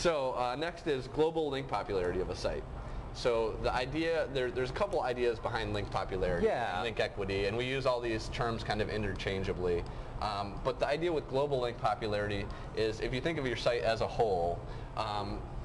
So next is global link popularity of a site. So the idea, there's a couple ideas behind link popularity, link equity, and we use all these terms kind of interchangeably. But the idea with global link popularity is if you think of your site as a whole,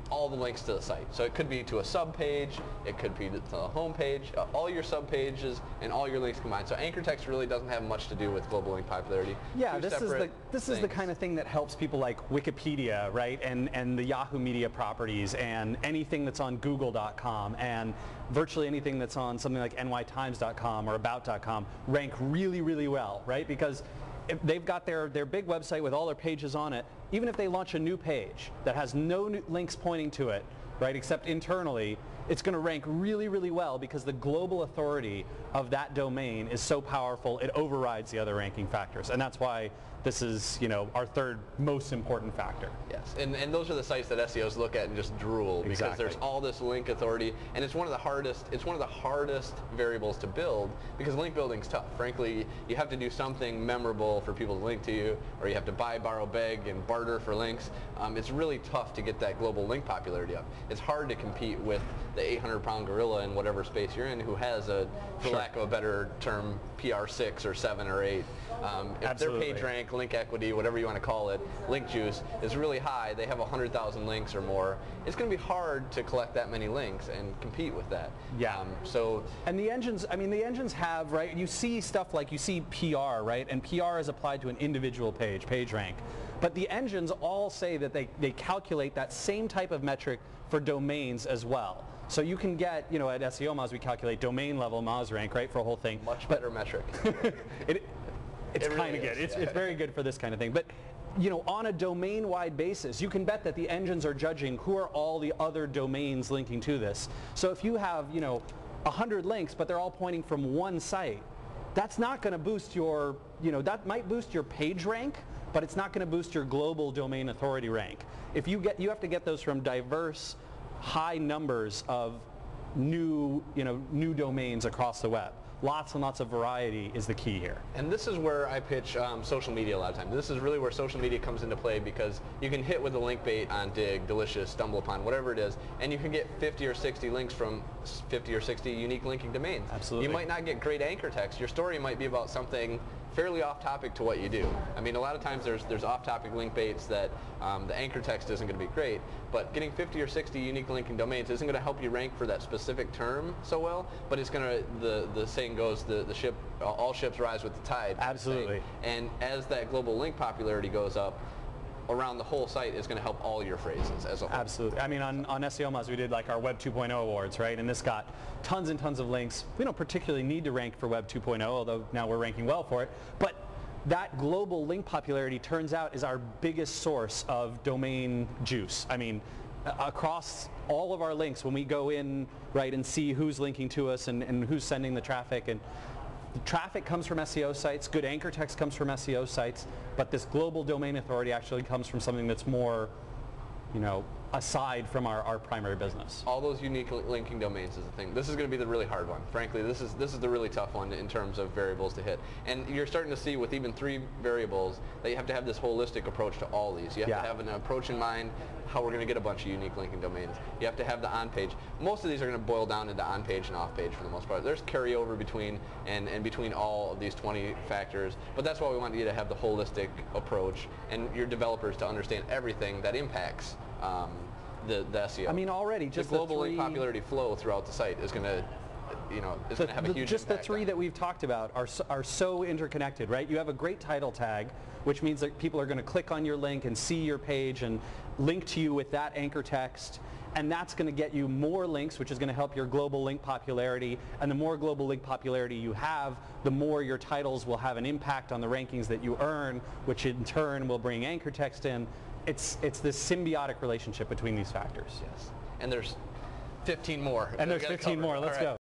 all the links to the site. So it could be to a sub page, it could be to the home page, all your sub pages and all your links combined. So anchor text really doesn't have much to do with global link popularity. Yeah, this is the kind of thing that helps people like Wikipedia, right, and the Yahoo Media properties and anything that's on Google.com and virtually anything that's on something like nytimes.com or about.com rank really, really well, right? Because if they've got their big website with all their pages on it, even if they launch a new page that has no new links pointing to it, right, except internally, it's going to rank really, really well because the global authority of that domain is so powerful it overrides the other ranking factors. And that's why this is, you know, our third most important factor. Yes, and those are the sites that SEOs look at and just drool because there's all this link authority, and it's one of the hardest variables to build because link building's tough. Frankly, you have to do something memorable for people to link to you, or you have to buy, borrow, beg, and barter for links. It's really tough to get that global link popularity up. It's hard to compete with the 800-pound gorilla in whatever space you're in who has a, for lack of a better term, PR6 or 7 or 8. If their page rank, link equity, whatever you want to call it, link juice is really high, they have 100,000 links or more, it's going to be hard to collect that many links and compete with that. Yeah. And the engines, I mean, the engines have, right, you see stuff like, you see PR, right, and PR is applied to an individual page rank. But the engines all say that they calculate that same type of metric for domains as well. So you can get, you know, at SEO Moz we calculate domain level Moz rank, right, for a whole thing. Much better metric. It's kind of good. It's very good for this kind of thing. But, you know, on a domain-wide basis, you can bet that the engines are judging who are all the other domains linking to this. So if you have, you know, 100 links, but they're all pointing from one site, that's not going to boost your, you know, that might boost your page rank, but it's not going to boost your global domain authority rank. If you have to get those from diverse, high numbers of new domains across the web. Lots and lots of variety is the key here. And this is where I pitch social media a lot of times. This is really where social media comes into play because you can hit with a link bait on Dig, Delicious, StumbleUpon, whatever it is, and you can get 50 or 60 links from 50 or 60 unique linking domains. Absolutely. You might not get great anchor text. Your story might be about something fairly off topic to what you do. I mean, a lot of times there's off topic link baits that the anchor text isn't going to be great, but getting 50 or 60 unique linking domains isn't going to help you rank for that specific term so well, but it's going to, the saying goes, all ships rise with the tide. Absolutely. And as that global link popularity goes up, around the whole site is going to help all your phrases as a whole. Absolutely. I mean, on SEO Moz we did like our Web 2.0 awards, right? And this got tons and tons of links. We don't particularly need to rank for Web 2.0, although now we're ranking well for it. But that global link popularity turns out is our biggest source of domain juice. I mean, across all of our links, when we go in, right, and see who's linking to us and who's sending the traffic, and the traffic comes from SEO sites, good anchor text comes from SEO sites, but this global domain authority actually comes from something that's more, you know, aside from our primary business. All those unique linking domains is the thing. This is going to be the really hard one. Frankly, this is the really tough one in terms of variables to hit. And you're starting to see with even 3 variables that you have to have this holistic approach to all these. You have to have an approach in mind how we're going to get a bunch of unique linking domains. You have to have the on-page. Most of these are going to boil down into on-page and off-page for the most part. There's carryover between and between all of these 20 factors, but that's why we want you to have the holistic approach and your developers to understand everything that impacts the SEO. I mean, already just the global link popularity flow throughout the site is going to, you know, is going to have a huge just impact. The 3 that we've talked about are so interconnected, right? You have a great title tag, which means that people are going to click on your link and see your page and link to you with that anchor text, and that's going to get you more links, which is going to help your global link popularity, and the more global link popularity you have, the more your titles will have an impact on the rankings that you earn, which in turn will bring anchor text in. It's this symbiotic relationship between these factors. Yes. And there's 15 more. And there's 15 more. Let's go.